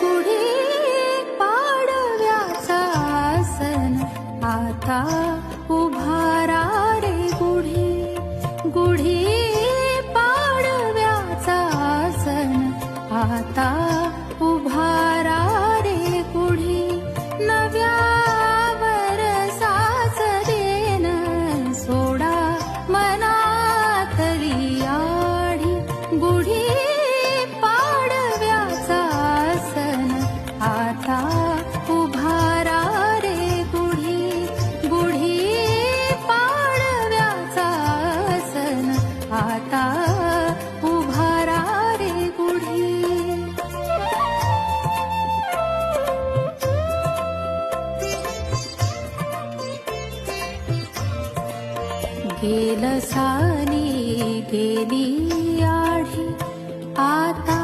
गुढी पाडव्याचा सण आता उभारा रे गुढी गुढी पाडव्याचा सण आता उभारा रे गुढी नव्या वरसाच देन सोडा मनातली आढी गुढी पाडव्याचा सण आता उभारा रे गुढी गुढी पाडव्याचा सण आता उभारा रे गुढी गेल साली गेली आढी आता